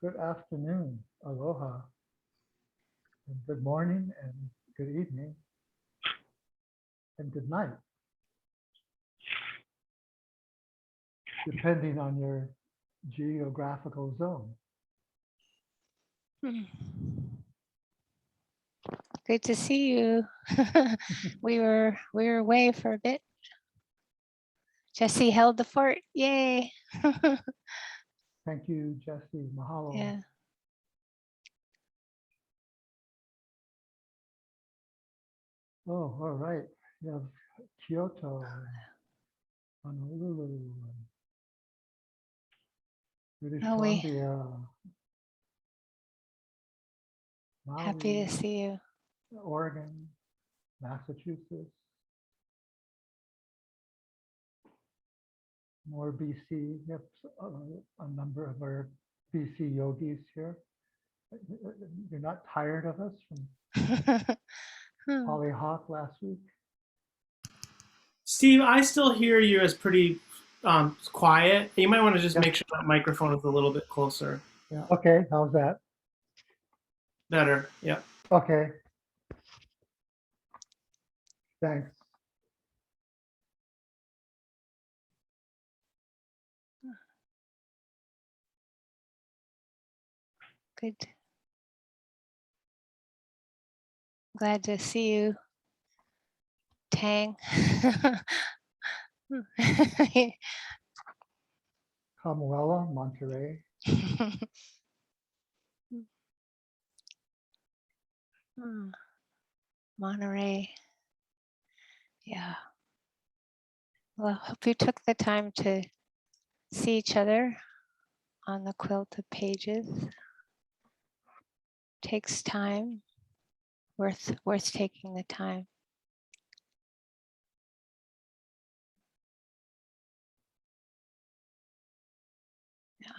good afternoon, aloha, and good morning, and good evening, and good night, depending on your geographical zone. Good to see you. we were away for a bit. Jesse held the fort. Yay. Thank you, Jesse. Mahalo. Yeah. Oh, all right. You have Kyoto, Honolulu, British Oh, Columbia, happy Maui, to see you. Oregon, Massachusetts, more BC. Yep, a number of our BC yogis here. You're not tired of us from Hollyhock last week? Steve, I still hear you as pretty quiet. You might want to just make sure that microphone is a little bit closer. Yeah. Okay. How's that? Better. Yeah. Okay. Thanks. Good. Glad to see you, Tang. Kamuela, Monterey. Monterey. Yeah. Well, I hope you took the time to see each other on the quilted pages. Takes time. Worth taking the time. Yeah.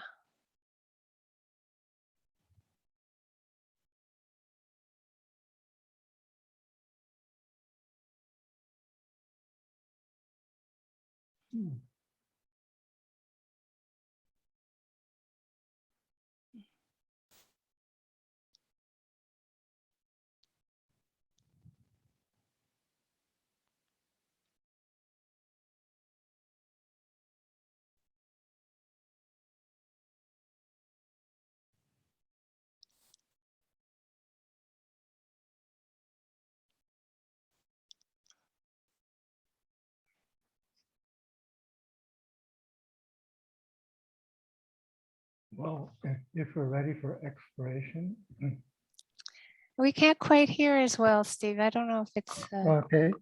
Well, if we're ready for exploration. We can't quite hear as well, Steve. I don't know if it's. Okay.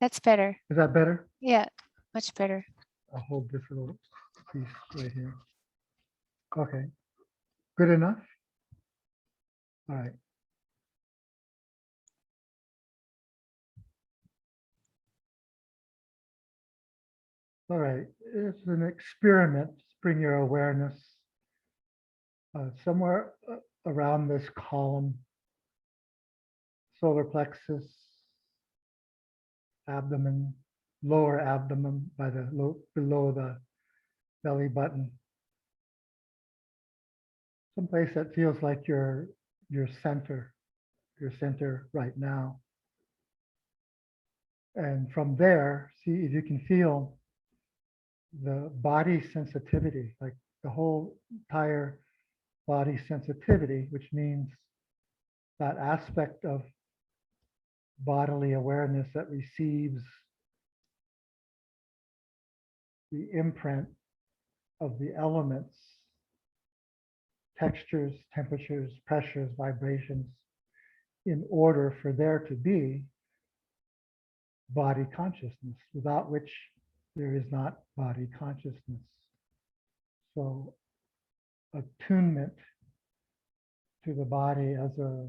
That's better. Is that better? Yeah, much better. I'll hold this little piece right here. Okay. Good enough? All right. All right. It's an experiment. Bring your awareness somewhere around this column, solar plexus, abdomen, lower abdomen by the below the belly button. Someplace that feels like your center right now. And from there, see if you can feel the body sensitivity, like the whole entire body sensitivity, which means that aspect of bodily awareness that receives the imprint of the elements, textures, temperatures, pressures, vibrations, in order for there to be body consciousness, without which there is not body consciousness. So attunement to the body as a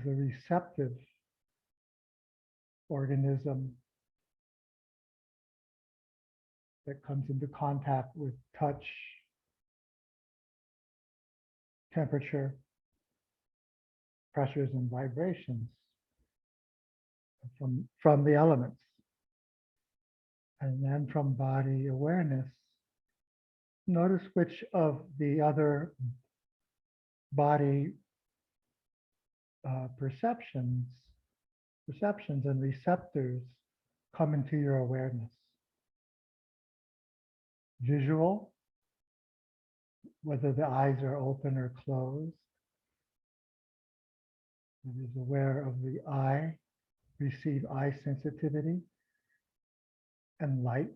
receptive organism that comes into contact with touch, temperature, pressures, and vibrations from the elements. And then from body awareness, notice which of the other body perceptions and receptors come into your awareness. Visual, whether the eyes are open or closed. It is aware of the eye, receive eye sensitivity and light,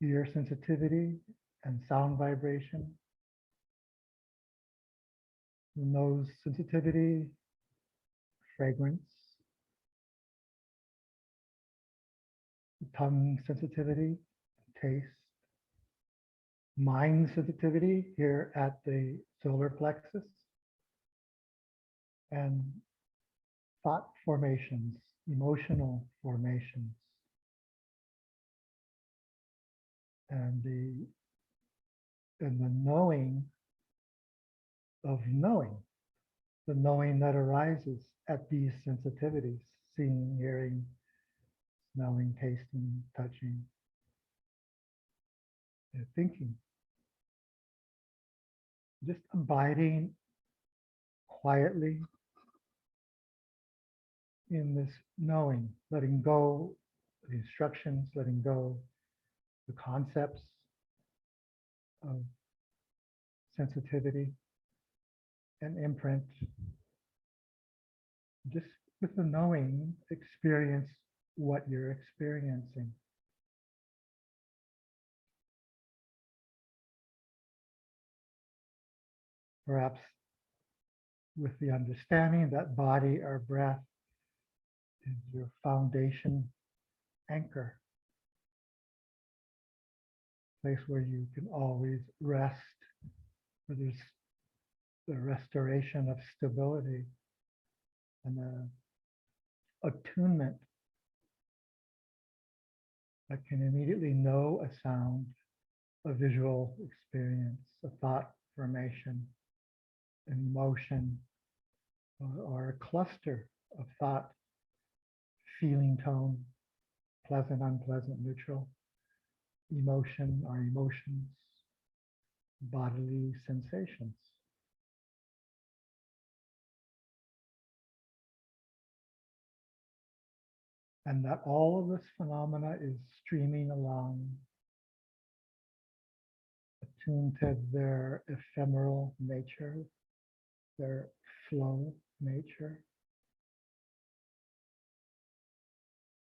ear sensitivity and sound vibration, the nose sensitivity, fragrance, the tongue sensitivity, taste, mind sensitivity here at the solar plexus, and thought formations, emotional formations, and the knowing of knowing, the knowing that arises at these sensitivities, seeing, hearing, smelling, tasting, touching, and thinking. Just abiding quietly in this knowing, letting go the instructions, letting go the concepts of sensitivity and imprint. Just with the knowing, experience what you're experiencing. Perhaps with the understanding that body or breath is your foundation anchor, place where you can always rest, where there's the restoration of stability and the attunement that can immediately know a sound, a visual experience, a thought formation, an emotion, or a cluster of thought, feeling tone, pleasant, unpleasant, neutral, emotion or emotions, bodily sensations. And that all of this phenomena is streaming along, attuned to their ephemeral nature, their flow nature,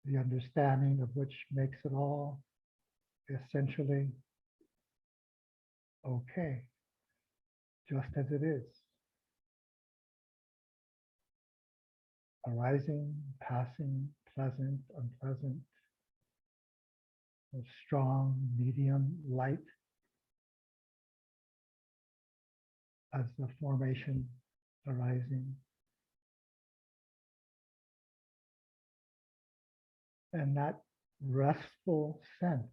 the understanding of which makes it all essentially okay, just as it is. Arising, passing, pleasant, unpleasant, strong, medium, light, as the formation arising. And that restful sense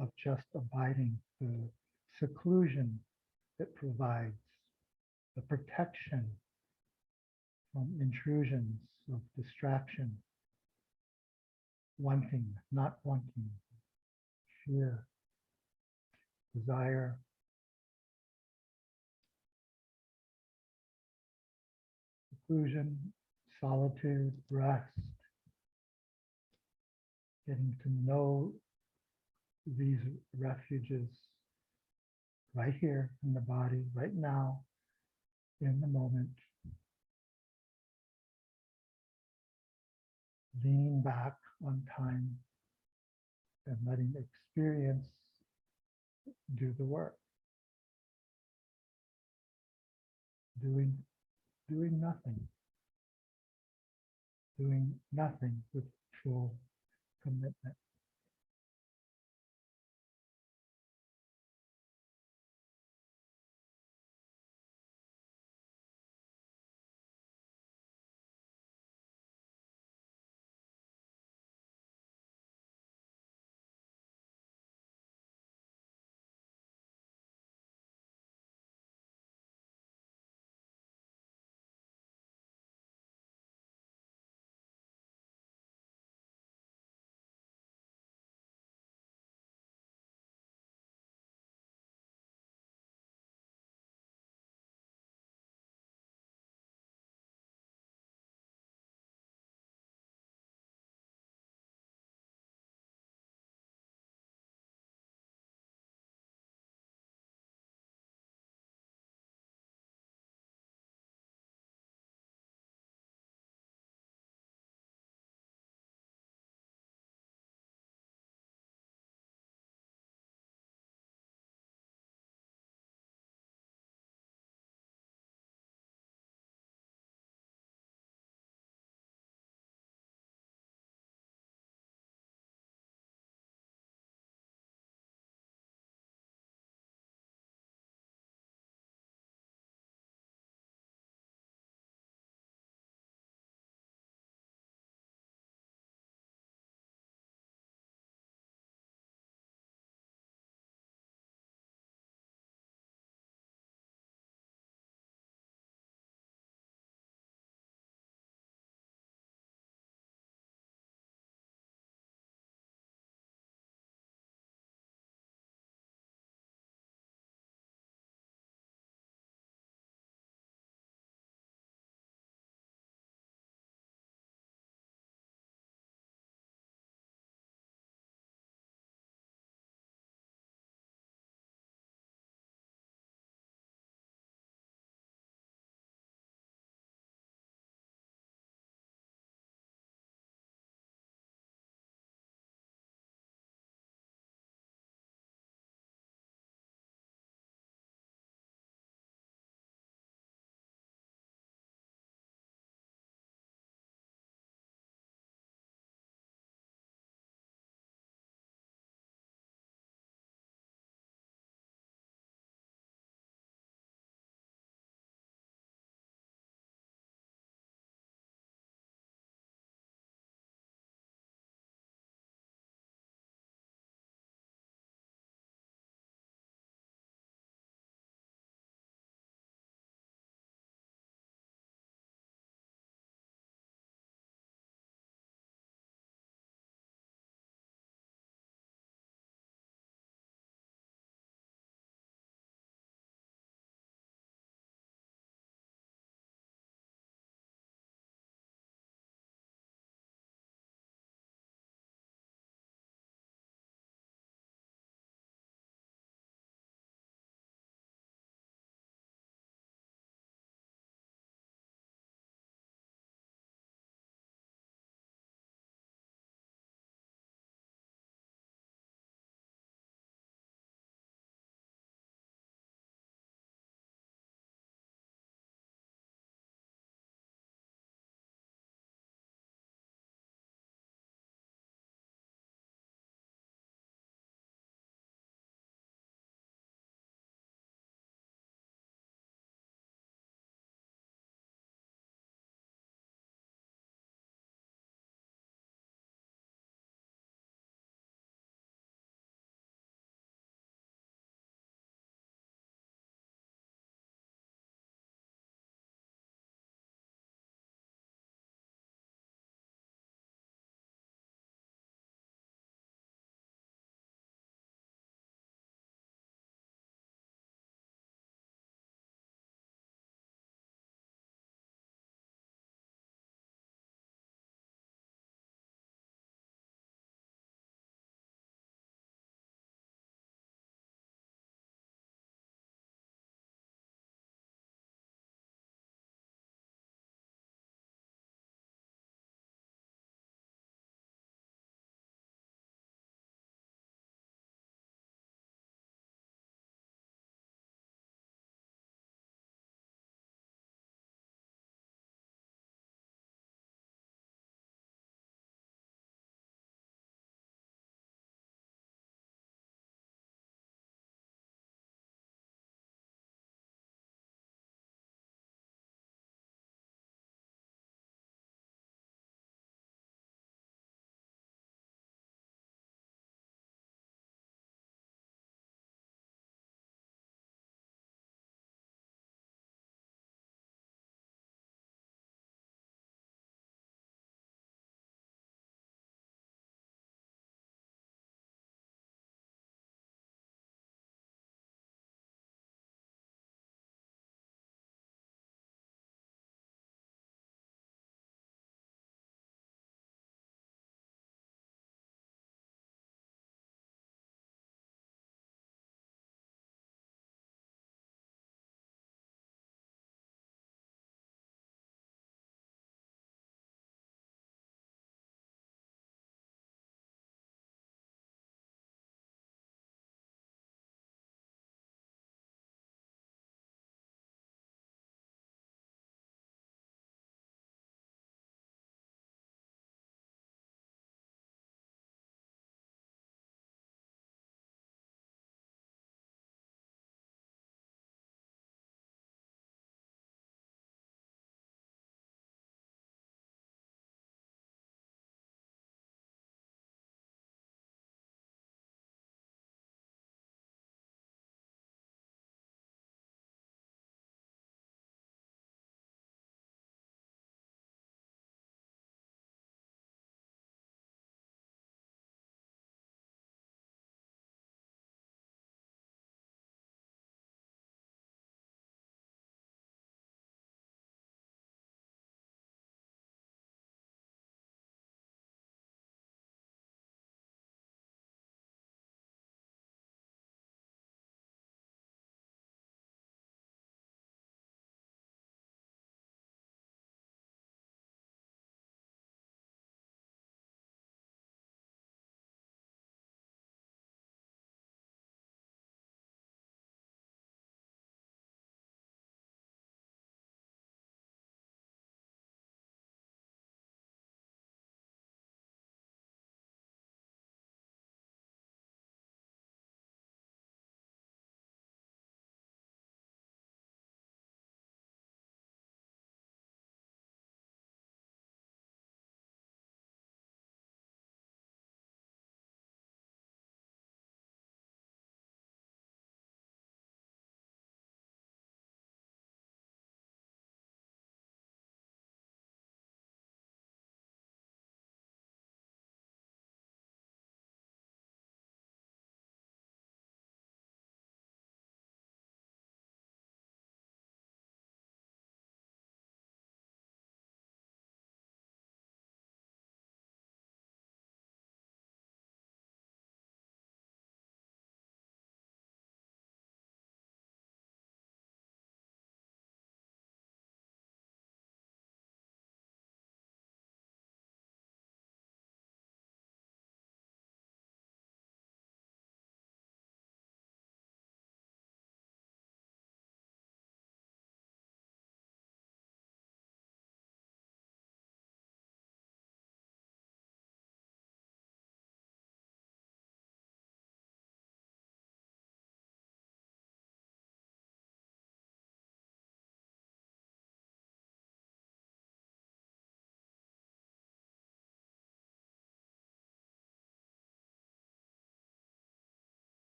of just abiding, the seclusion it provides, the protection from intrusions of distraction, wanting, not wanting, fear, desire, seclusion, solitude, rest, getting to know these refuges right here in the body, right now, in the moment. Leaning back on time and letting experience do the work. Doing nothing. Doing nothing with full commitment.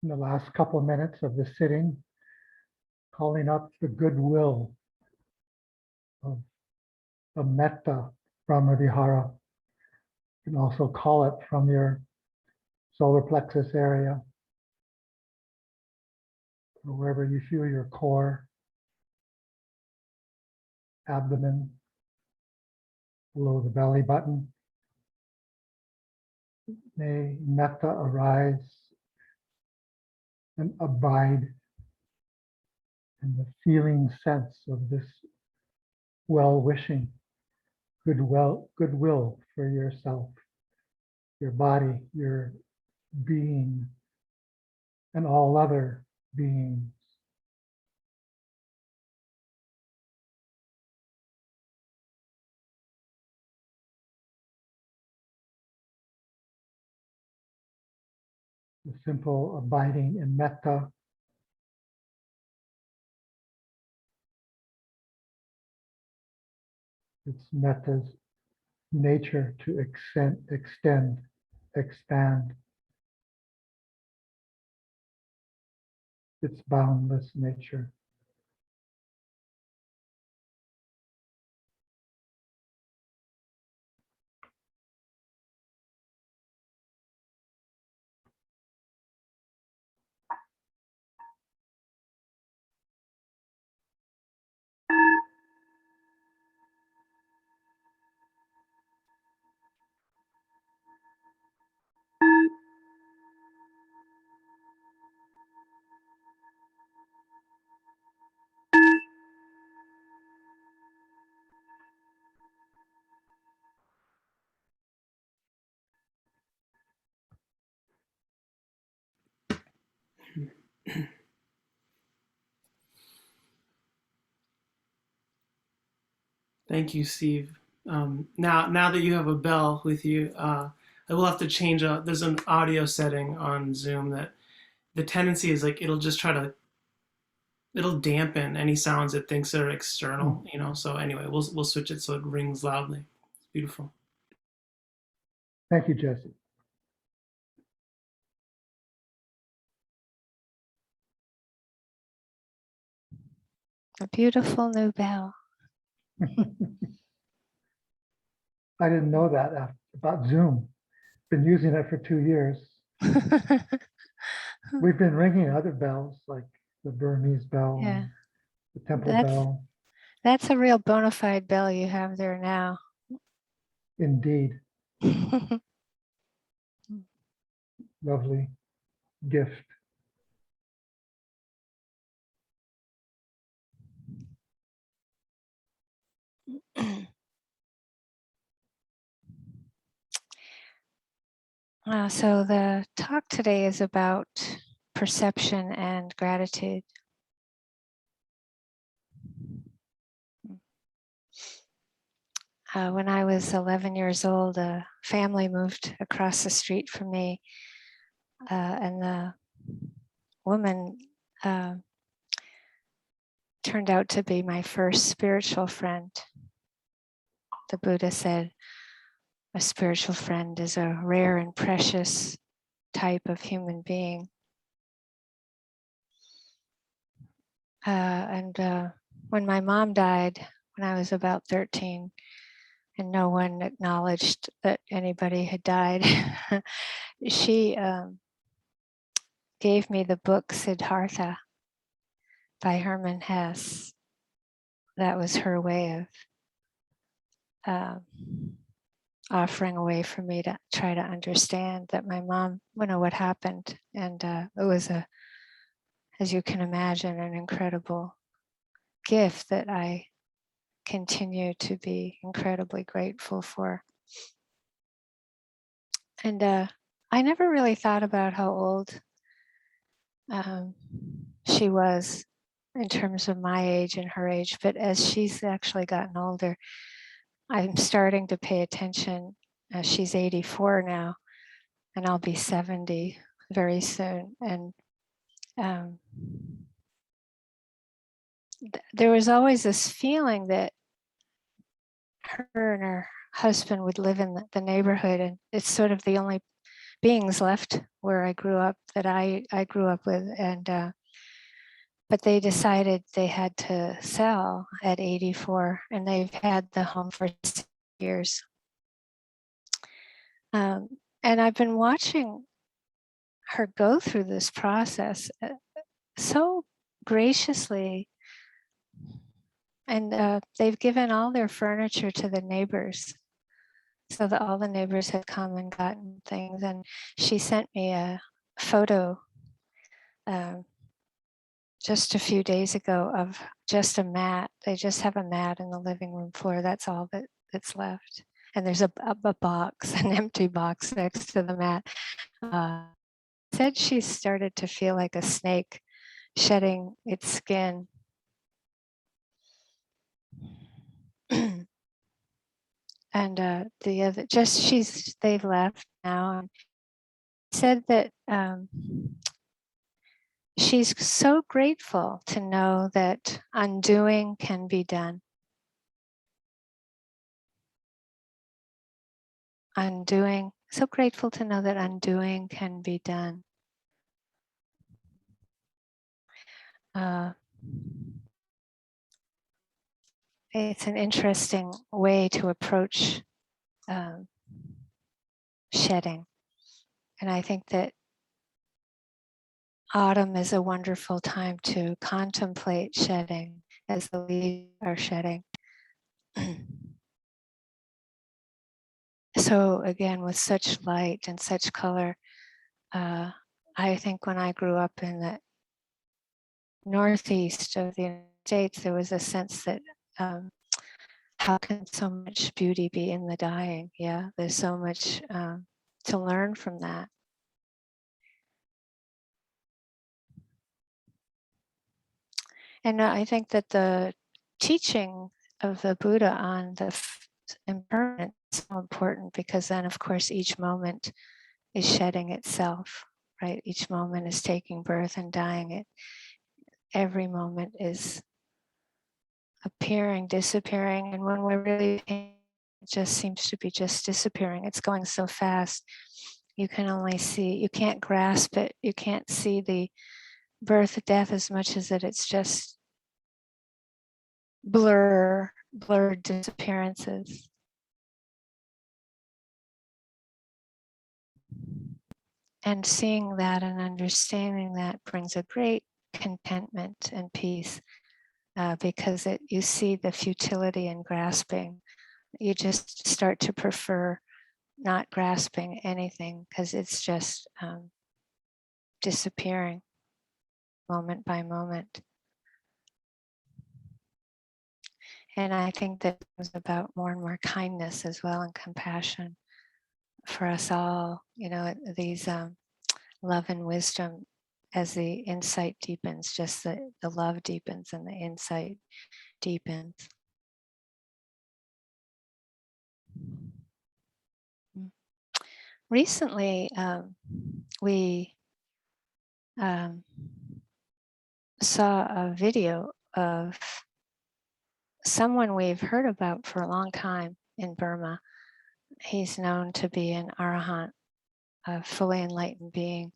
in the last couple of minutes of the sitting, calling up the goodwill of metta, Brahmavihara. You can also call it from your solar plexus area, or wherever you feel your core, abdomen, below the belly button. May metta arise and abide in the feeling sense of this well-wishing, goodwill for yourself, your body, your being, and all other beings. The simple abiding in metta, it's metta's nature to extend, expand. Its boundless nature. Thank you, Steve. Now that you have a bell with you, I will have to change. There's an audio setting on Zoom that the tendency is like it'll dampen any sounds it thinks are external. So anyway, we'll switch it so it rings loudly. It's beautiful. Thank you, Jesse. A beautiful new bell. I didn't know that about Zoom. Been using it for 2 years. We've been ringing other bells like the Burmese bell, Yeah. the temple That's- bell. That's a real bona fide bell you have there now. Indeed, lovely gift. So the talk today is about perception and gratitude. When I was 11 years old, a family moved across the street from me, and the woman turned out to be my first spiritual friend. The Buddha said, a spiritual friend is a rare and precious type of human being. When my mom died, when I was about 13, and no one acknowledged that anybody had died, she gave me the book Siddhartha by Hermann Hesse. That was her way of offering a way for me to try to understand that my mom, what happened. And it was as you can imagine, an incredible gift that I continue to be incredibly grateful for. And I never really thought about how old she was in terms of my age and her age, but as she's actually gotten older, I'm starting to pay attention. She's 84 now, and I'll be 70 very soon. And there was always this feeling that her and her husband would live in the neighborhood, and it's sort of the only beings left where I grew up, that I grew up with, and but they decided they had to sell at 84, and they've had the home for 6 years. And I've been watching her go through this process so graciously, and they've given all their furniture to the neighbors, so that all the neighbors have come and gotten things. And she sent me a photo just a few days ago of just a mat. They just have a mat in the living room floor. That's all that's left. And there's a box, an empty box next to the mat. Said she started to feel like a snake shedding its skin. And the other, they've left now, and said that she's so grateful to know that undoing can be done. Undoing, so grateful to know that undoing can be done. It's an interesting way to approach shedding. And I think that autumn is a wonderful time to contemplate shedding as the leaves are shedding. So again, with such light and such color, I think when I grew up in the northeast of the United States, there was a sense that how can so much beauty be in the dying? Yeah, there's so much to learn from that. And I think that the teaching of the Buddha on the impermanent is so important, because then, of course, each moment is shedding itself, right? Each moment is taking birth and dying. Every moment is appearing, disappearing, and when we're really, it just seems to be just disappearing. It's going so fast. You can only see, you can't grasp it. You can't see the birth, death as much as that it's just blurred disappearances. And seeing that and understanding that brings a great contentment and peace, because you see the futility in grasping. You just start to prefer not grasping anything, because it's just disappearing moment by moment. And I think that it's about more and more kindness as well, and compassion for us all, these love and wisdom. As the insight deepens, just the love deepens and the insight deepens. Recently, we saw a video of someone we've heard about for a long time in Burma. He's known to be an arahant, a fully enlightened being.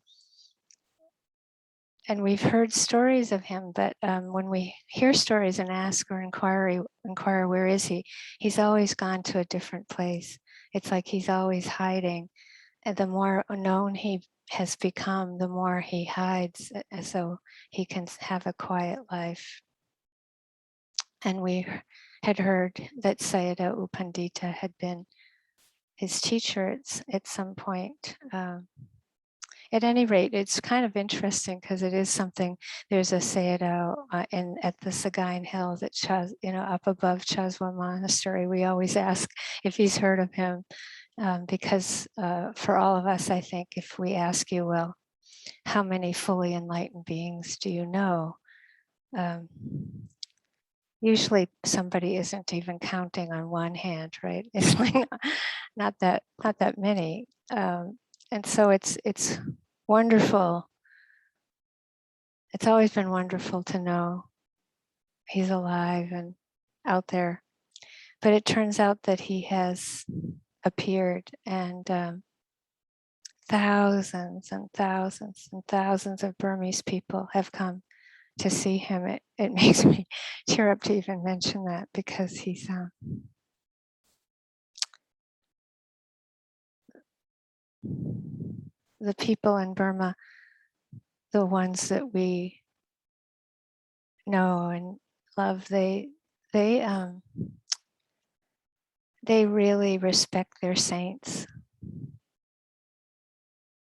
And we've heard stories of him, but when we hear stories and ask or inquire where is he, he's always gone to a different place. It's like he's always hiding. And the more known he has become, the more he hides, so he can have a quiet life. And we had heard that Sayadaw U Pandita had been his teacher at some point. At any rate, it's kind of interesting, because it is something. There's a Sayadaw at the Sagaing Hills at up above Chaswa Monastery. We always ask if he's heard of him, because for all of us, I think if we ask you, well, how many fully enlightened beings do you know? Usually somebody isn't even counting on one hand, right? It's like not that many. And so it's wonderful. It's always been wonderful to know he's alive and out there. But it turns out that he has appeared, and thousands and thousands and thousands of Burmese people have come to see him. It makes me tear up to even mention that, because he's the people in Burma, the ones that we know and love, they really respect their saints.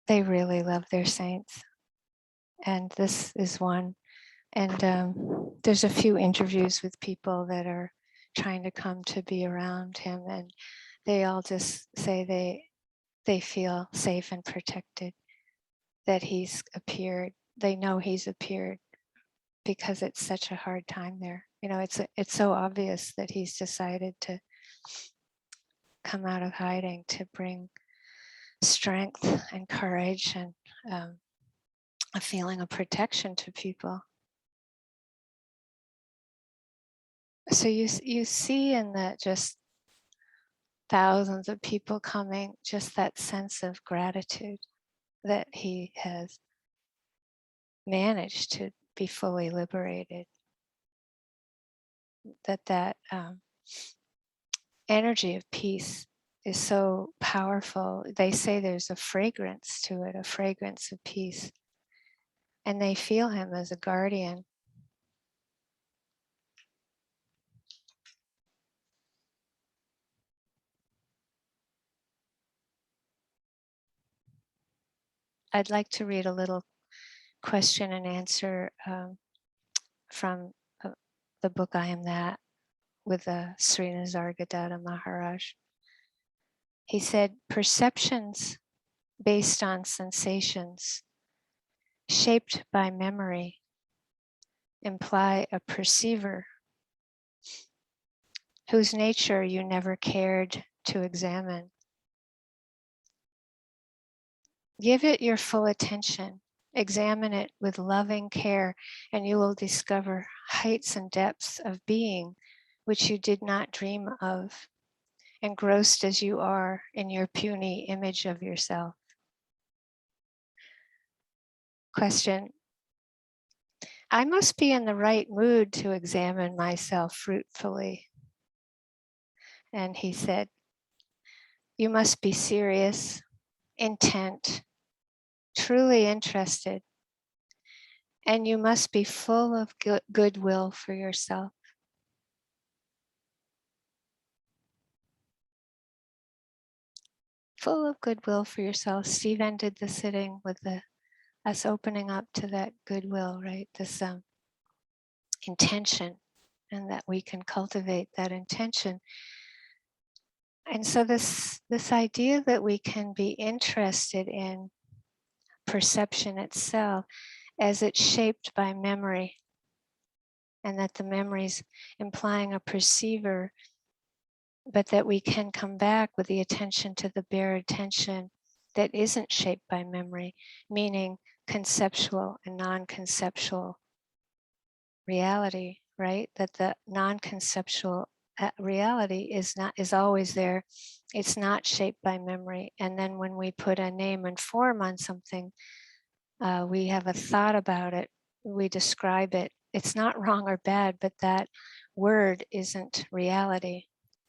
They really love their saints, and this is one. And there's a few interviews with people that are trying to come to be around him, and they all just say they feel safe and protected, that he's appeared. They know he's appeared because it's such a hard time there. You know, it's so obvious that he's decided to come out of hiding to bring strength and courage and a feeling of protection to people. So you see in that just thousands of people coming, just that sense of gratitude that he has managed to be fully liberated. That energy of peace is so powerful. They say there's a fragrance to it, a fragrance of peace. And they feel him as a guardian. I'd like to read a little question and answer from the book I Am That with Sri Nisargadatta Maharaj. He said, perceptions based on sensations shaped by memory imply a perceiver whose nature you never cared to examine. Give it your full attention. Examine it with loving care, and you will discover heights and depths of being which you did not dream of, engrossed as you are in your puny image of yourself. Question: I must be in the right mood to examine myself fruitfully. And he said, you must be serious, intent, truly interested, and you must be full of goodwill for yourself. Full of goodwill for yourself. Steve ended the sitting with us opening up to that goodwill, right? This intention, and that we can cultivate that intention. And so this idea that we can be interested in perception itself as it's shaped by memory, and that the memory's implying a perceiver, but that we can come back with the attention to the bare attention that isn't shaped by memory, meaning conceptual and non-conceptual reality, right? That the non-conceptual reality is always there. It's not shaped by memory. And then when we put a name and form on something, we have a thought about it, we describe it. It's not wrong or bad, but that word isn't reality.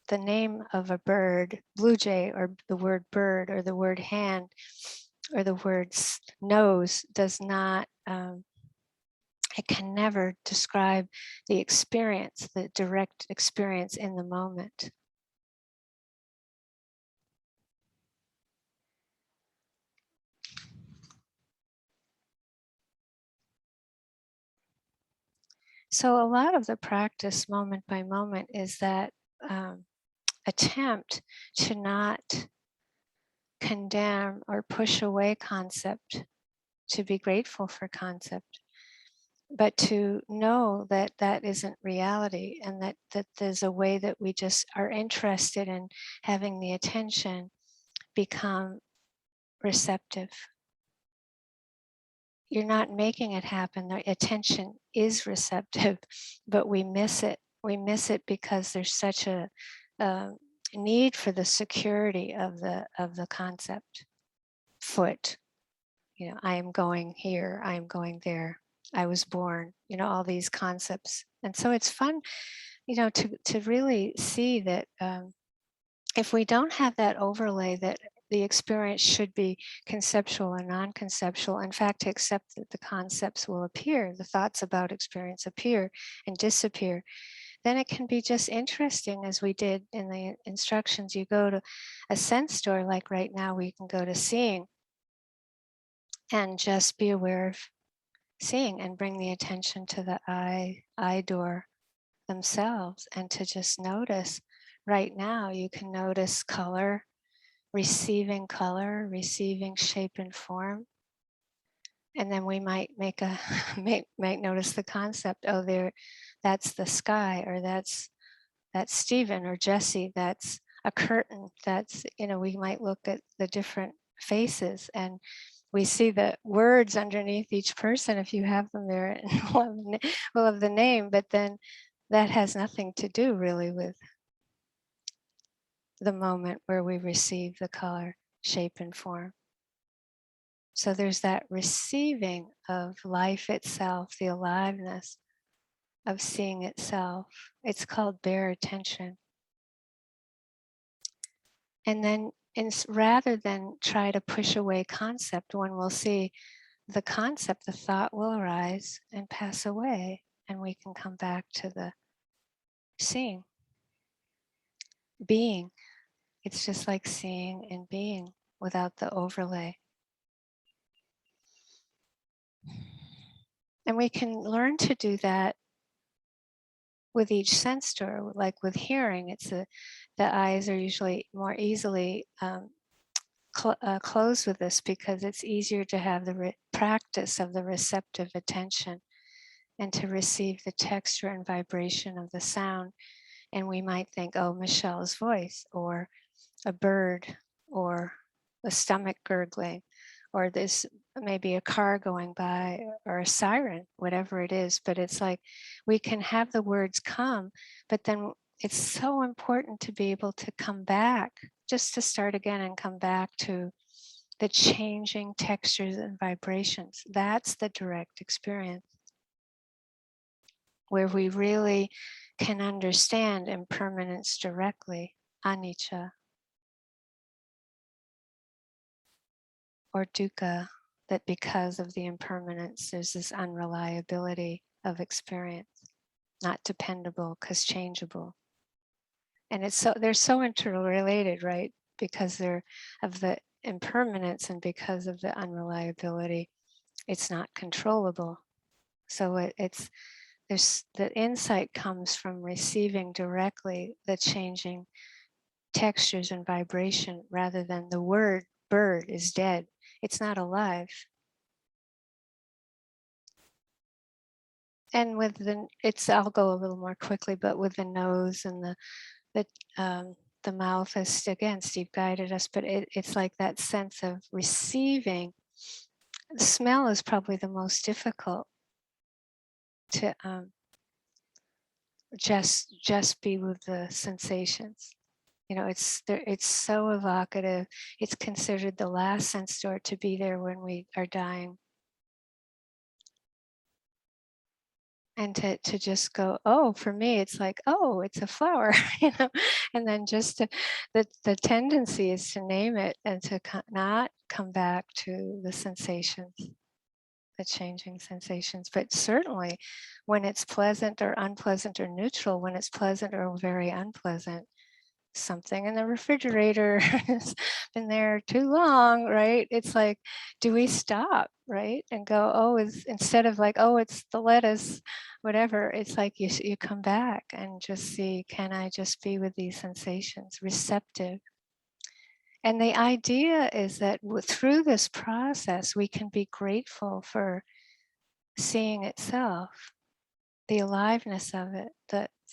The name of a bird, blue jay, or the word bird, or the word hand, or the word nose does not, it can never describe the experience, the direct experience in the moment. So a lot of the practice moment by moment is that attempt to not condemn or push away concept, to be grateful for concept, but to know that that isn't reality, and that there's a way that we just are interested in having the attention become receptive. You're not making it happen. The attention is receptive, but we miss it. We miss it because there's such a need for the security of the concept, foot. I am going here, I am going there, I was born, all these concepts. And so it's fun, to really see that if we don't have that overlay that the experience should be conceptual and non-conceptual, in fact, to accept that the concepts will appear, the thoughts about experience appear and disappear, then it can be just interesting, as we did in the instructions. You go to a sense store, like right now we can go to seeing, and just be aware of seeing and bring the attention to the eye door themselves, and to just notice. Right now you can notice color, receiving shape and form. And then we might might notice the concept, oh, that's the sky, or that's Stephen or Jesse, that's a curtain, that's, we might look at the different faces, and we see the words underneath each person, if you have them there, and we'll have the name, but then that has nothing to do really with the moment where we receive the color, shape, and form. So there's that receiving of life itself, the aliveness of seeing itself. It's called bare attention. And then rather than try to push away concept, one will see the concept, the thought will arise and pass away, and we can come back to the seeing. Being. It's just like seeing and being without the overlay. And we can learn to do that with each sense door. Like with hearing, the eyes are usually more easily closed with this, because it's easier to have the practice of the receptive attention and to receive the texture and vibration of the sound. And we might think, oh, Michelle's voice, or a bird, or a stomach gurgling, or this maybe a car going by, or a siren, whatever it is. But it's like we can have the words come, but then it's so important to be able to come back, just to start again and come back to the changing textures and vibrations. That's the direct experience, where we really can understand impermanence directly, anicca, or dukkha, that because of the impermanence, there's this unreliability of experience, not dependable because changeable. And they're so interrelated, right? Because they're of the impermanence, and because of the unreliability, it's not controllable. So the insight comes from receiving directly the changing textures and vibration, rather than the word bird is dead. It's not alive. And I'll go a little more quickly, but with the nose and the mouth, as again, Steve guided us, but it's like that sense of receiving. The smell is probably the most difficult to just be with the sensations. It's so evocative. It's considered the last sense door to be there when we are dying. And to just go, oh, for me, it's like, oh, it's a flower, and then just the tendency is to name it and to not come back to the sensations, the changing sensations. But certainly when it's pleasant or unpleasant or neutral, when it's pleasant or very unpleasant, something in the refrigerator has been there too long, right? It's like, do we stop, right? And go, oh, instead of like, oh, it's the lettuce, whatever, it's like you come back and just see, can I just be with these sensations, receptive? And the idea is that through this process, we can be grateful for seeing itself, the aliveness of it,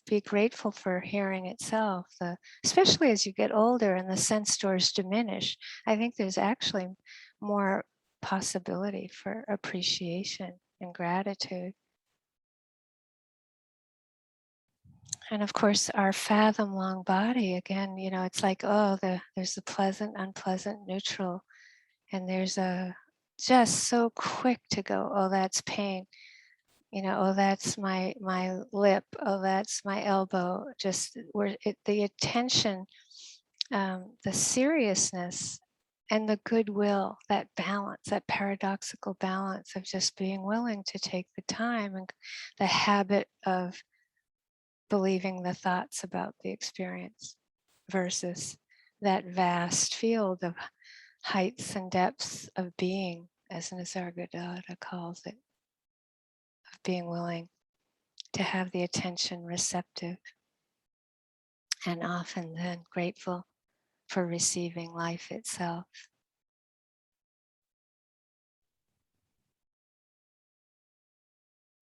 be grateful for hearing itself, especially as you get older and the sense doors diminish. I think there's actually more possibility for appreciation and gratitude. And of course, our fathom long body, again, it's like, oh, there's the pleasant, unpleasant, neutral. And there's a just so quick to go, oh, that's pain. Oh, that's my lip. Oh, that's my elbow. Just where the attention, the seriousness, and the goodwill, that balance, that paradoxical balance of just being willing to take the time, and the habit of believing the thoughts about the experience versus that vast field of heights and depths of being, as Nisargadatta calls it, of being willing to have the attention receptive and often then grateful for receiving life itself.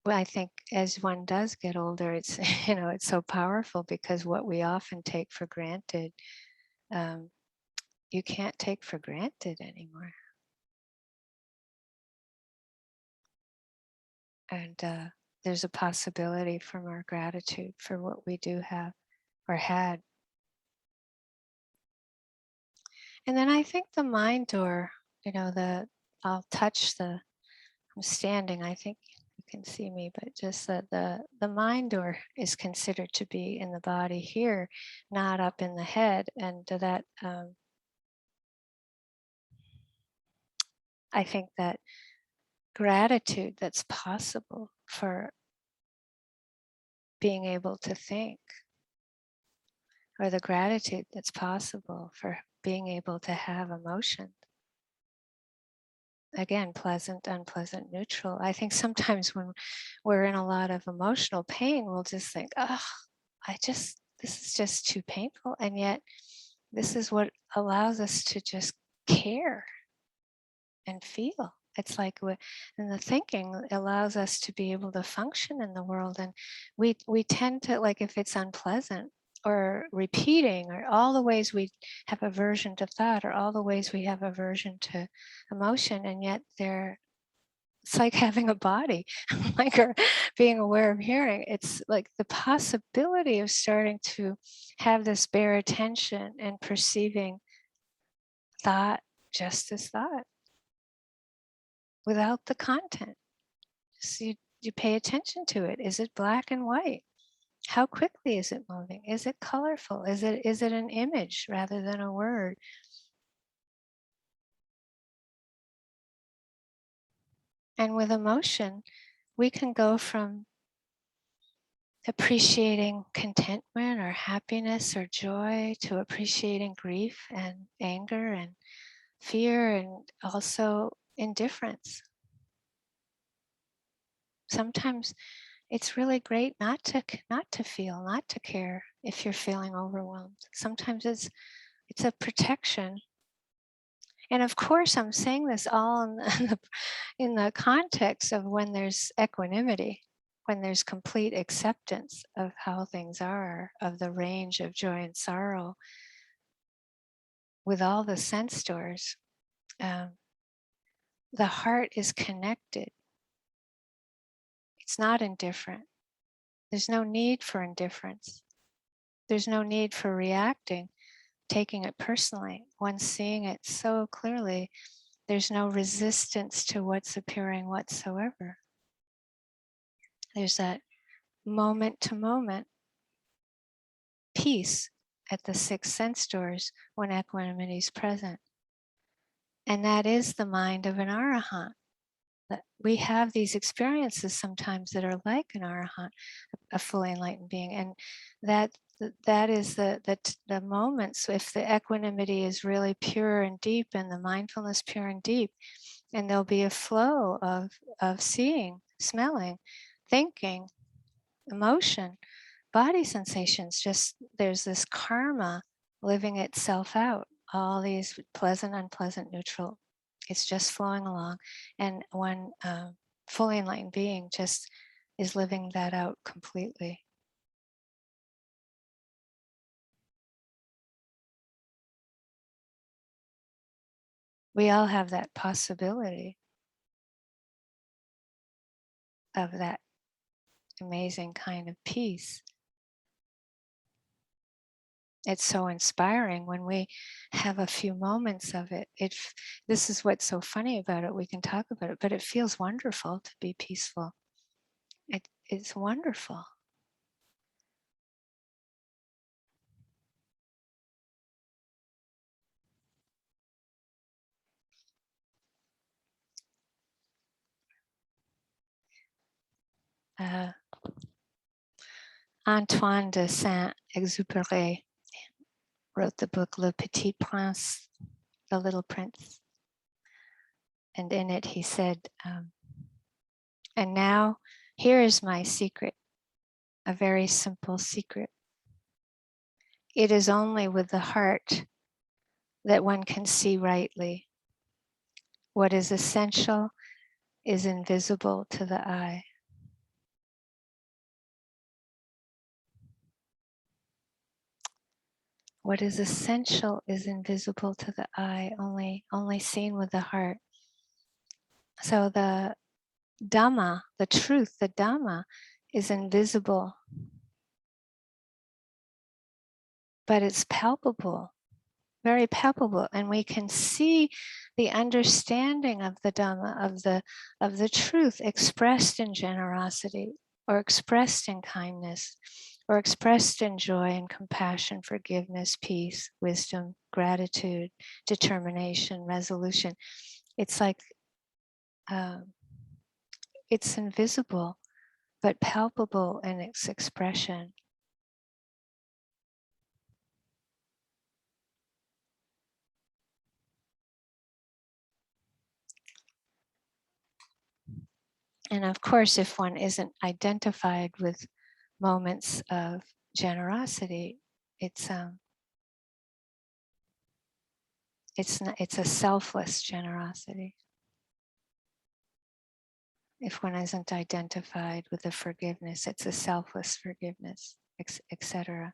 Well, I think as one does get older, it's it's so powerful, because what we often take for granted, you can't take for granted anymore. And there's a possibility for more gratitude for what we do have or had. And then I think the mind door, I'll touch I'm standing, I think you can see me, but just that the mind door is considered to be in the body here, not up in the head. And that I think that gratitude that's possible for being able to think, or the gratitude that's possible for being able to have emotions. Again, pleasant, unpleasant, neutral. I think sometimes when we're in a lot of emotional pain, we'll just think, oh, this is just too painful. And yet this is what allows us to just care and feel. It's like, and the thinking allows us to be able to function in the world. And we tend to, like, if it's unpleasant or repeating, or all the ways we have aversion to thought, or all the ways we have aversion to emotion, and yet it's like having a body, like, or being aware of hearing. It's like the possibility of starting to have this bare attention and perceiving thought just as thought, without the content. So you pay attention to it. Is it black and white? How quickly is it moving? Is it colorful? Is it an image rather than a word? And with emotion, we can go from appreciating contentment or happiness or joy to appreciating grief and anger and fear, and also indifference. Sometimes it's really great not to feel, not to care if you're feeling overwhelmed. Sometimes it's a protection. And of course, I'm saying this all in the context of when there's equanimity, when there's complete acceptance of how things are, of the range of joy and sorrow, with all the sense doors. The heart is connected. It's not indifferent. There's no need for indifference. There's no need for reacting, taking it personally. When seeing it so clearly, there's no resistance to what's appearing whatsoever. There's that moment to moment peace at the 6 sense doors when equanimity is present. And that is the mind of an arahant. That we have these experiences sometimes that are like an arahant, a fully enlightened being, and that is the moments, if the equanimity is really pure and deep, and the mindfulness pure and deep, and there'll be a flow of seeing, smelling, thinking, emotion, body sensations. Just there's this karma living itself out, all these pleasant, unpleasant, neutral. It's just flowing along. And one fully enlightened being just is living that out completely. We all have that possibility of that amazing kind of peace. It's so inspiring when we have a few moments of it. This is what's so funny about it. We can talk about it, but it feels wonderful to be peaceful. It's wonderful. Antoine de Saint-Exupéry wrote the book Le Petit Prince, The Little Prince. And in it he said, and now here is my secret, a very simple secret. It is only with the heart that one can see rightly. What is essential is invisible to the eye. What is essential is invisible to the eye, only seen with the heart. So the Dhamma, the truth, the Dhamma is invisible, but it's palpable, very palpable, and we can see the understanding of the Dhamma, of the truth expressed in generosity, or expressed in kindness, or expressed in joy and compassion, forgiveness, peace, wisdom, gratitude, determination, resolution. It's like it's invisible, but palpable in its expression. And of course, if one isn't identified with moments of generosity, it's a selfless generosity. If one isn't identified with the forgiveness, it's a selfless forgiveness, etc.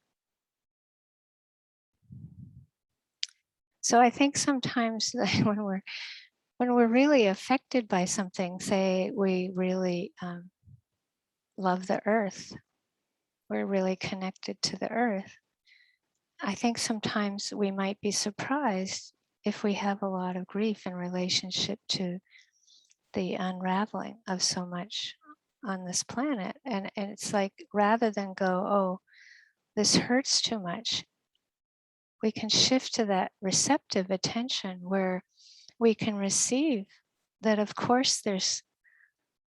So I think sometimes when we're really affected by something, say we really love the earth, we're really connected to the earth, I think sometimes we might be surprised if we have a lot of grief in relationship to the unraveling of so much on this planet. And it's like, rather than go, oh, this hurts too much, we can shift to that receptive attention where we can receive that. Of course, there's,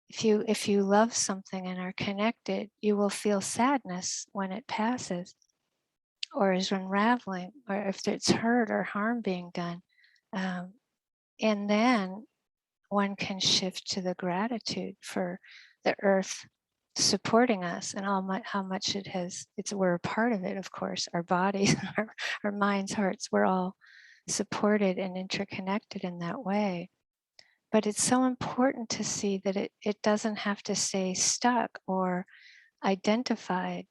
if you love something and are connected, you will feel sadness when it passes or is unraveling, or if it's hurt or harm being done. And then one can shift to the gratitude for the earth supporting us and how much it has, we're a part of it, of course, our bodies, our minds, hearts, we're all supported and interconnected in that way. But it's so important to see that it doesn't have to stay stuck or identified.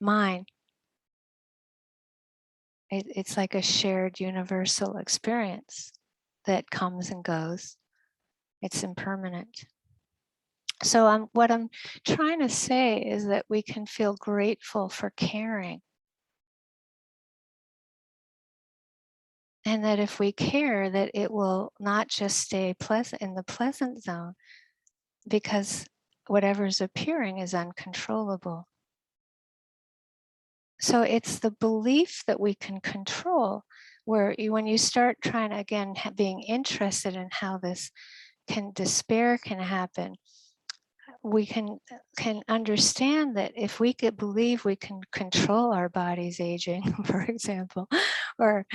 Mine. It's like a shared universal experience that comes and goes. It's impermanent. So what I'm trying to say is that we can feel grateful for caring. And that if we care, that it will not just stay pleasant in the pleasant zone, because whatever's appearing is uncontrollable. So it's the belief that we can control, where when you start trying to, again, being interested in how this despair can happen, we can understand that if we could believe we can control our body's aging, for example, or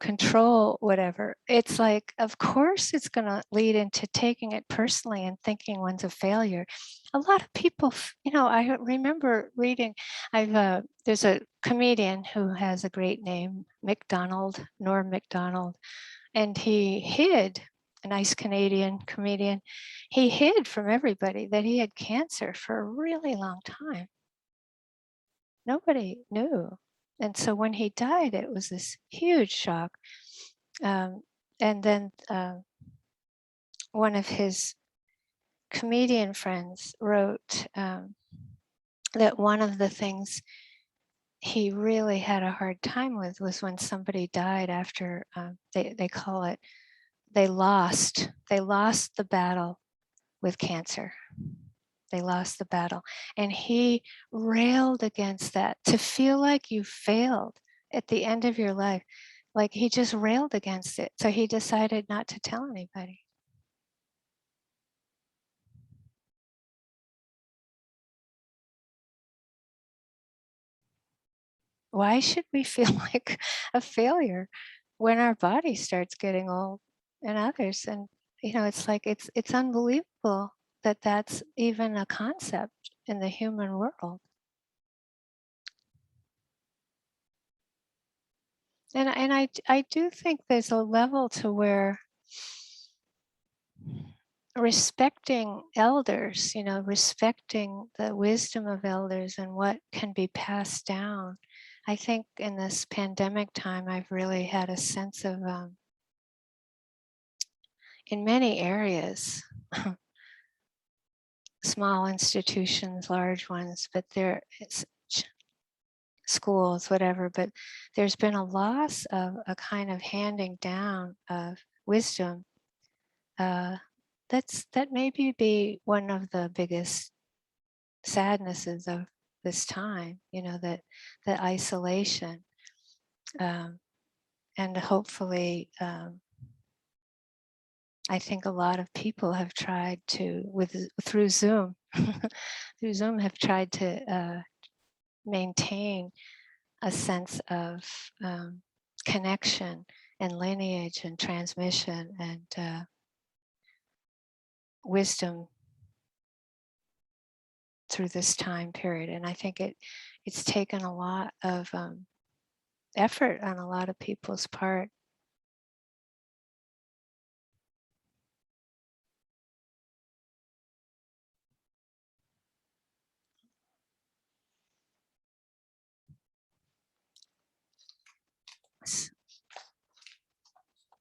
control whatever, it's like, of course it's going to lead into taking it personally and thinking one's a failure. A lot of people, I remember reading, there's a comedian who has a great name, Norm McDonald, and he hid, a nice Canadian comedian, he hid from everybody that he had cancer for a really long time. Nobody knew. And so when he died, it was this huge shock. And then one of his comedian friends wrote that one of the things he really had a hard time with was when somebody died after they call it, they lost the battle with cancer. They lost the battle. And he railed against that, to feel like you failed at the end of your life. Like he just railed against it. So he decided not to tell anybody. Why should we feel like a failure when our body starts getting old and others? And, it's like, it's unbelievable that that's even a concept in the human world. And I do think there's a level to where respecting elders, respecting the wisdom of elders and what can be passed down. I think in this pandemic time, I've really had a sense of, in many areas, small institutions, large ones, but it's schools, whatever, but there's been a loss of a kind of handing down of wisdom. That maybe be one of the biggest sadnesses of this time, that the isolation, and hopefully, I think a lot of people have tried to, through Zoom, have tried to maintain a sense of connection and lineage and transmission and wisdom through this time period. And I think it's taken a lot of effort on a lot of people's part.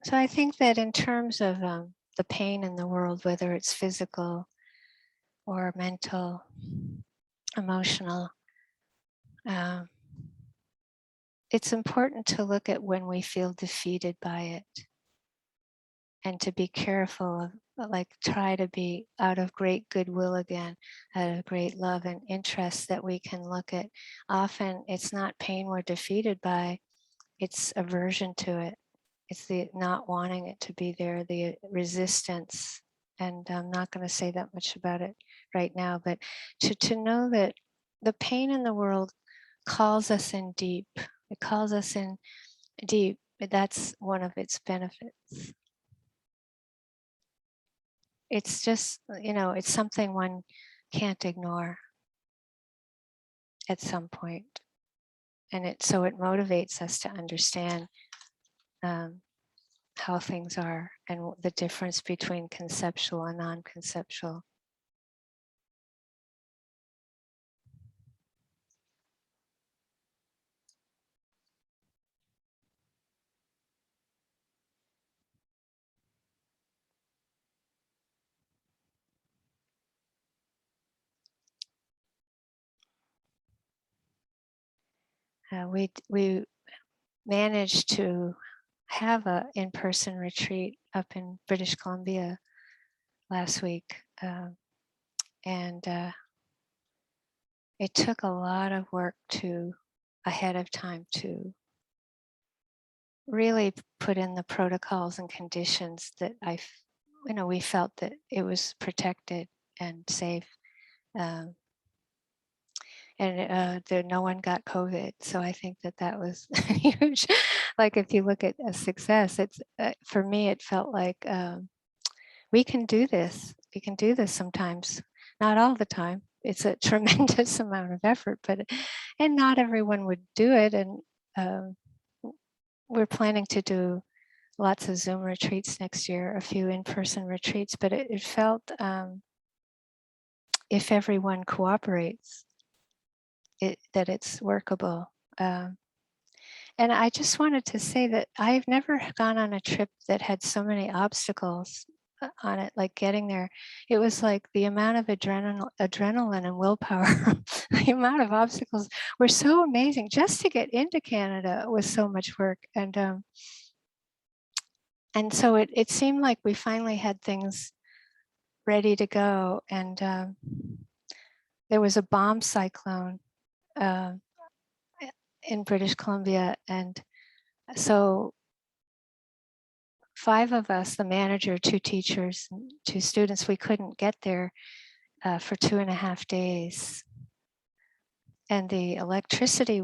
So I think that in terms of the pain in the world, whether it's physical or mental, emotional, it's important to look at when we feel defeated by it and to be careful of, try to be out of great goodwill again, out of great love and interest, that we can look at. Often it's not pain we're defeated by, it's aversion to it. It's the not wanting it to be there, the resistance. And I'm not going to say that much about it right now, but to know that the pain in the world calls us in deep. It calls us in deep. That's one of its benefits. It's just, it's something one can't ignore at some point. And so it motivates us to understand how things are and the difference between conceptual and non-conceptual. We managed to have an in-person retreat up in British Columbia last week. And it took a lot of work ahead of time to really put in the protocols and conditions that we felt that it was protected and safe. And no one got COVID. So I think that was huge. Like if you look at a success, it's for me, it felt like we can do this. We can do this sometimes, not all the time. It's a tremendous amount of effort, and not everyone would do it. And we're planning to do lots of Zoom retreats next year, a few in-person retreats, but it felt if everyone cooperates, that it's workable. And I just wanted to say that I've never gone on a trip that had so many obstacles on it, like getting there. It was like the amount of adrenaline and willpower, the amount of obstacles were so amazing. Just to get into Canada was so much work. And so it seemed like we finally had things ready to go. And there was a bomb cyclone in British Columbia. And so 5 of us, the manager, 2 teachers, 2 students, we couldn't get there for 2.5 days. And the electricity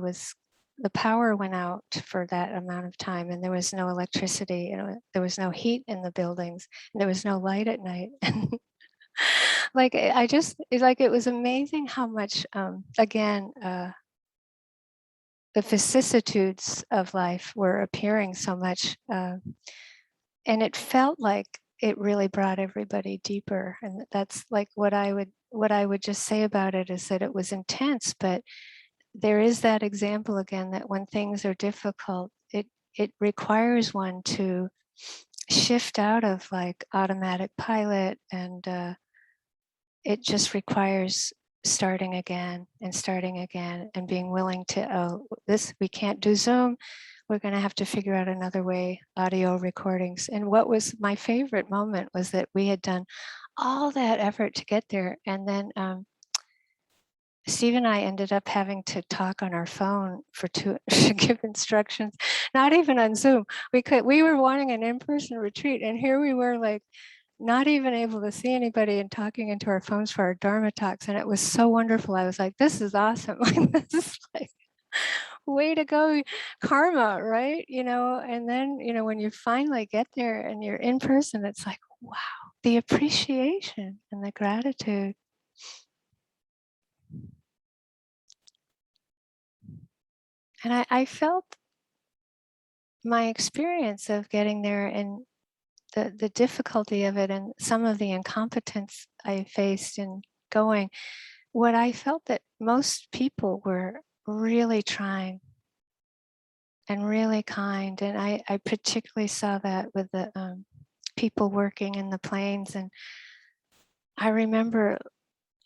the power went out for that amount of time, and there was no electricity, there was no heat in the buildings, and there was no light at night. Like, it was amazing how much, again, the vicissitudes of life were appearing so much. And it felt like it really brought everybody deeper. And that's like what I would just say about it is that it was intense, but there is that example again that when things are difficult, it requires one to shift out of like automatic pilot, and it just requires starting again and being willing to, we can't do Zoom. We're going to have to figure out another way, audio recordings. And what was my favorite moment was that we had done all that effort to get there. And then Steve and I ended up having to talk on our phone to give instructions, not even on Zoom. We were wanting an in-person retreat, and here we were like not even able to see anybody and talking into our phones for our Dharma talks. And it was so wonderful. I was like, this is awesome. This is like, way to go, karma, right? And then, when you finally get there and you're in person, it's like, wow, the appreciation and the gratitude. And I felt my experience of getting there and the difficulty of it and some of the incompetence I faced in going, what I felt that most people were really trying and really kind. And I particularly saw that with the people working in the planes. And I remember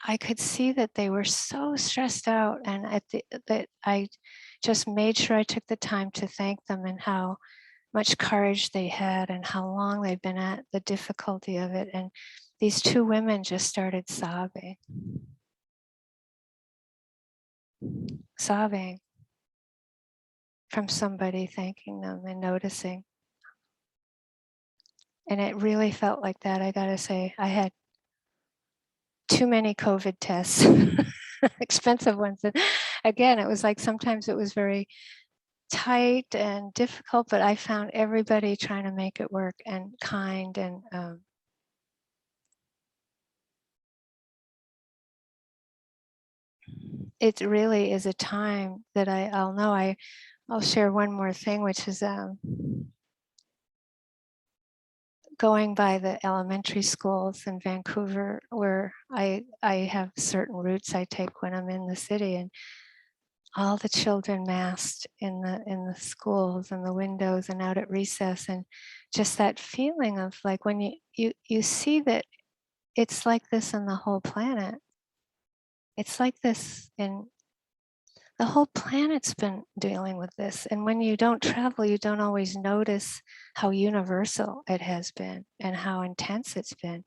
I could see that they were so stressed out, and that I just made sure I took the time to thank them and how much courage they had and how long they've been at the difficulty of it. And these 2 women just started sobbing from somebody thanking them and noticing. And it really felt like that. I gotta say, I had too many COVID tests, expensive ones. And again, it was like sometimes it was very tight and difficult, but I found everybody trying to make it work and kind. And it really is a time that I'll share one more thing, which is going by the elementary schools in Vancouver, where I have certain routes I take when I'm in the city, and all the children masked in the schools and the windows and out at recess, and just that feeling of like when you see that it's like this in the whole planet. It's like this in the whole planet's been dealing with this. And when you don't travel, you don't always notice how universal it has been and how intense it's been.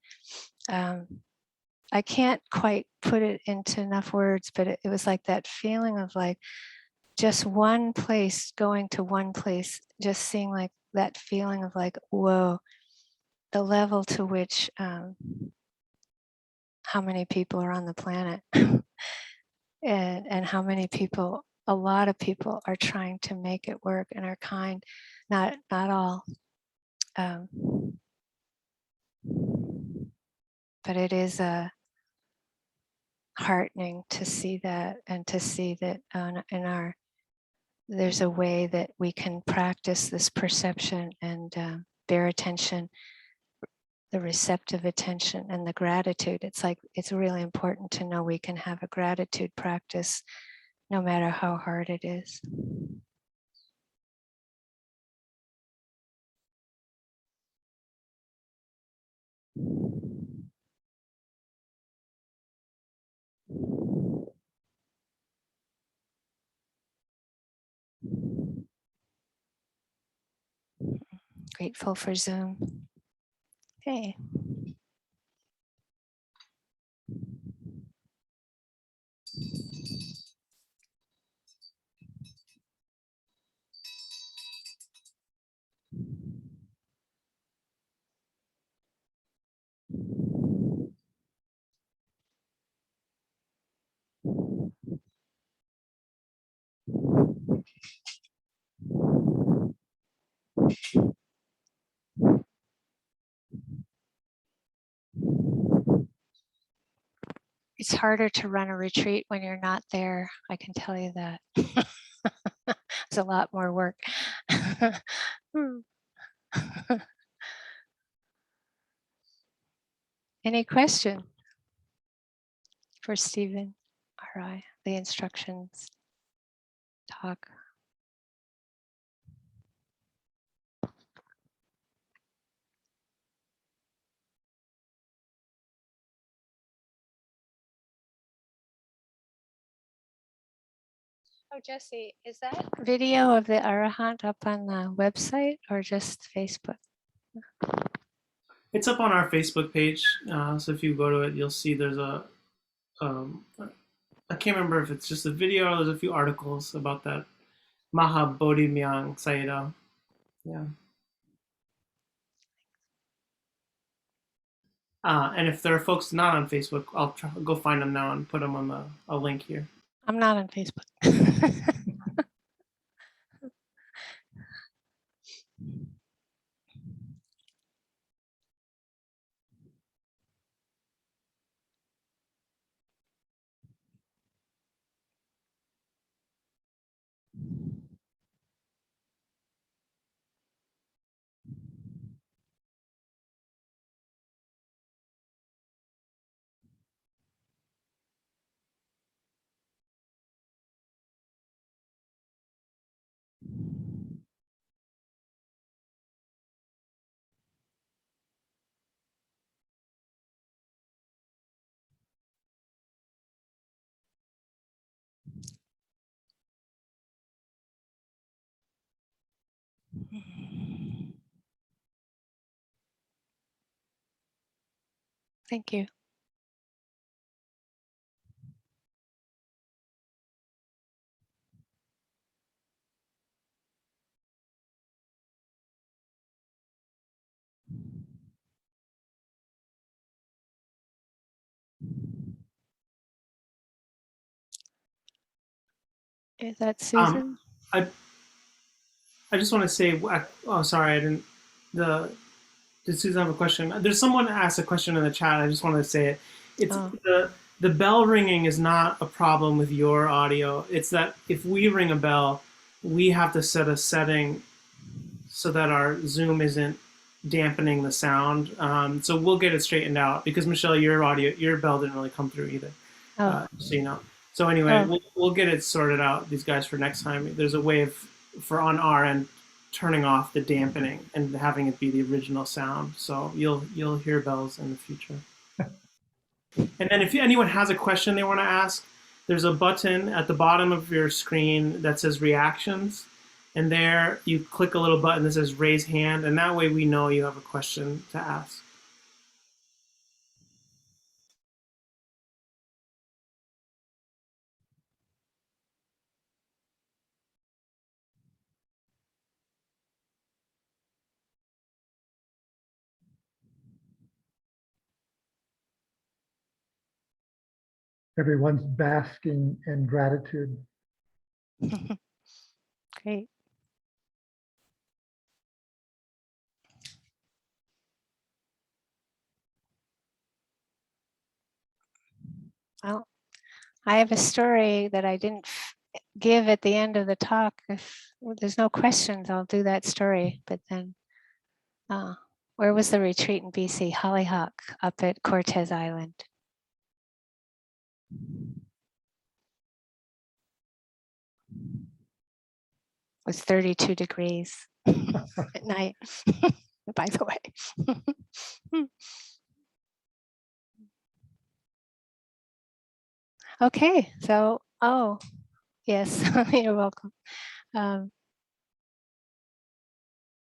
I can't quite put it into enough words, but it was like that feeling of like just one place, going to one place, just seeing like that feeling of like, whoa, the level to which how many people are on the planet. And how many people, a lot of people are trying to make it work and are kind, not all. But it is heartening to see that, and to see that there's a way that we can practice this perception and bear attention, the receptive attention and the gratitude. It's like, it's really important to know we can have a gratitude practice no matter how hard it is. Grateful for Zoom. Okay. It's harder to run a retreat when you're not there. I can tell you that. It's a lot more work. Any question for Stephen or I, the instructions talk? Oh, Jesse, is that video of the Arahant up on the website or just Facebook? It's up on our Facebook page. So if you go to it, you'll see there's I can't remember if it's just a video or there's a few articles about that Maha Bodhi Myang Sayadaw. Yeah. And if there are folks not on Facebook, I'll go find them now and put them on a link here. I'm not on Facebook. Thank you. Is that Susan? I just want to say, oh, sorry, I didn't. Did Susan have a question? There's someone asked a question in the chat. I just wanted to say it. It's the bell ringing is not a problem with your audio. It's that if we ring a bell, we have to set a setting so that our Zoom isn't dampening the sound. So we'll get it straightened out because Michelle, your bell didn't really come through either. So you know. So anyway, we'll get it sorted out. These guys for next time. There's a way for on our end turning off the dampening and having it be the original sound. So you'll hear bells in the future. And then if anyone has a question they want to ask, there's a button at the bottom of your screen that says reactions. And there you click a little button that says raise hand. And that way we know you have a question to ask. Everyone's basking in gratitude. Great. Well, I have a story that I didn't give at the end of the talk. If there's no questions, I'll do that story. But then, where was the retreat in BC? Hollyhock up at Cortez Island. It was 32 degrees at night, by the way. Okay, so, yes, you're welcome.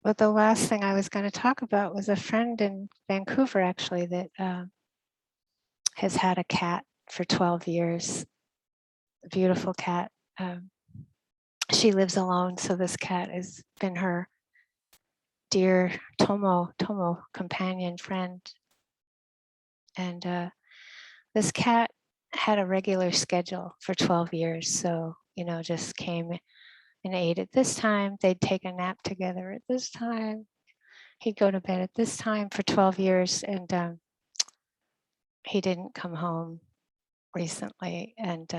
But the last thing I was going to talk about was a friend in Vancouver, actually, that has had a cat for 12 years, a beautiful cat. She lives alone, so this cat has been her dear Tomo companion friend. And this cat had a regular schedule for 12 years. So, just came and ate at this time. They'd take a nap together at this time. He'd go to bed at this time for 12 years. And he didn't come home recently. And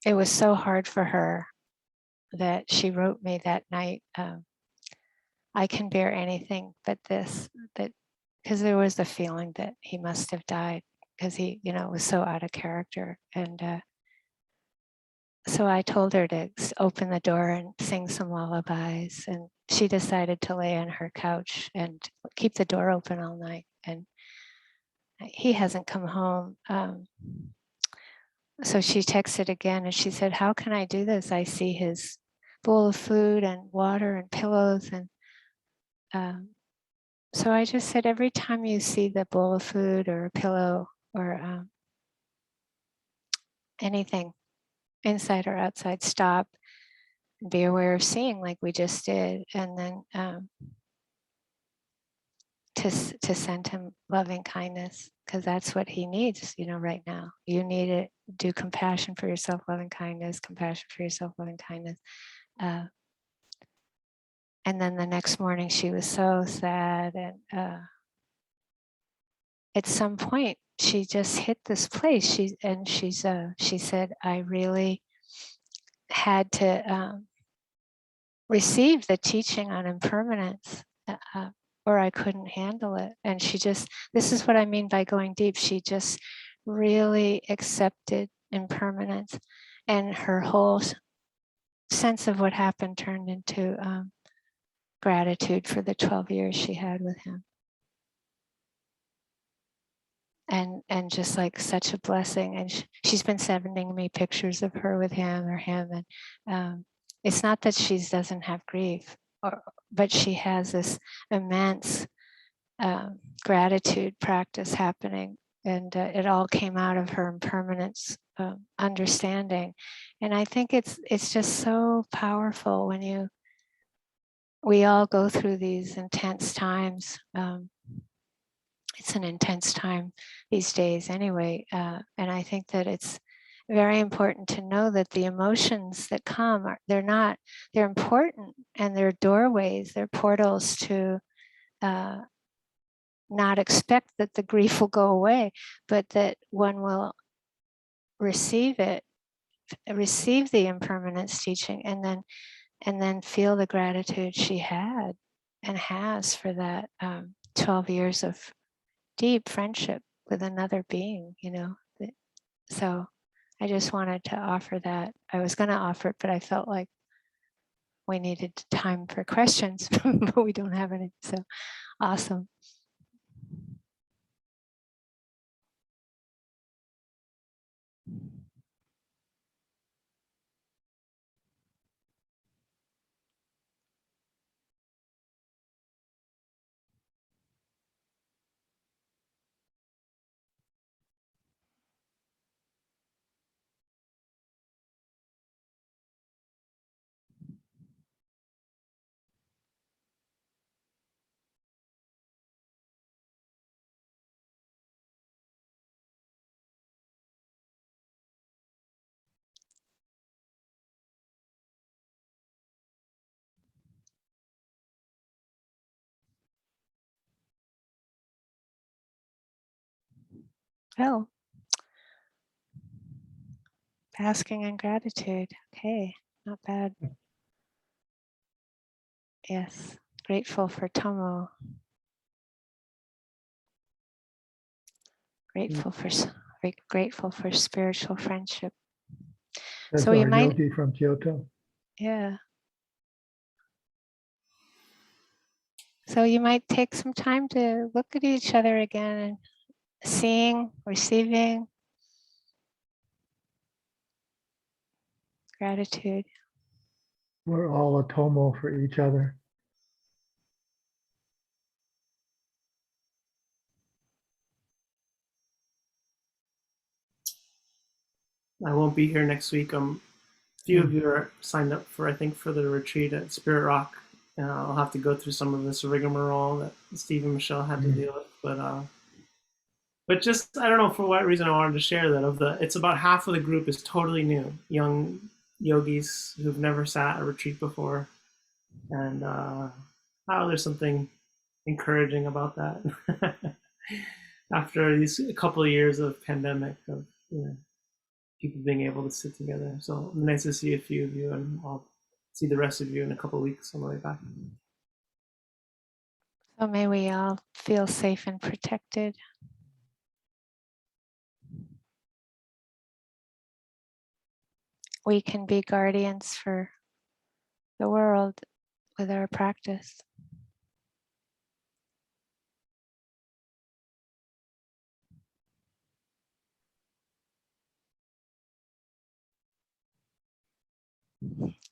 it was so hard for her that she wrote me that night, I can bear anything but this, because there was the feeling that he must have died because he, was so out of character. And so I told her to open the door and sing some lullabies. And she decided to lay on her couch and keep the door open all night. And he hasn't come home. So she texted again and she said, how can I do this? I see his bowl of food and water and pillows. And so I just said, every time you see the bowl of food or a pillow or anything inside or outside, stop and be aware of seeing like we just did. And then to send him loving kindness, because that's what he needs, right now. You need it. Do compassion for yourself, loving kindness, compassion for yourself, loving kindness. And then the next morning she was so sad. And at some point she just hit this place. She said, I really had to receive the teaching on impermanence, or I couldn't handle it. And this is what I mean by going deep. She just really accepted impermanence, and her whole sense of what happened turned into gratitude for the 12 years she had with him. And just like such a blessing. And she's been sending me pictures of her with him or him. And it's not that she doesn't have grief, but she has this immense gratitude practice happening. And it all came out of her impermanence understanding. And I think it's just so powerful when we all go through these intense times. It's an intense time these days anyway. And I think that it's very important to know that the emotions that come, they're important, and they're doorways, they're portals to not expect that the grief will go away, but that one will receive the impermanence teaching, and then feel the gratitude she had and has for that 12 years of deep friendship with another being, So I just wanted to offer that. I was going to offer it, but I felt like we needed time for questions, but we don't have any. So awesome. Oh, basking in gratitude. Okay, not bad. Yes, grateful for Tomo. Grateful for spiritual friendship. That's So you our might, yogi from Kyoto. yeah. So you might take some time to look at each other again and seeing, receiving, Gratitude. We're all a tomo for each other. I won't be here next week. A few of you are signed up for, I think, for the retreat at Spirit Rock. I'll have to go through some of this rigmarole that Steve and Michelle had to deal with, but just I don't know for what reason I wanted to share that. It's about half of the group is totally new, young yogis who've never sat a retreat before, and there's something encouraging about that. After these a couple of years of pandemic, of people being able to sit together, so nice to see a few of you, and I'll see the rest of you in a couple of weeks on the way back. So may we all feel safe and protected. We can be guardians for the world with our practice.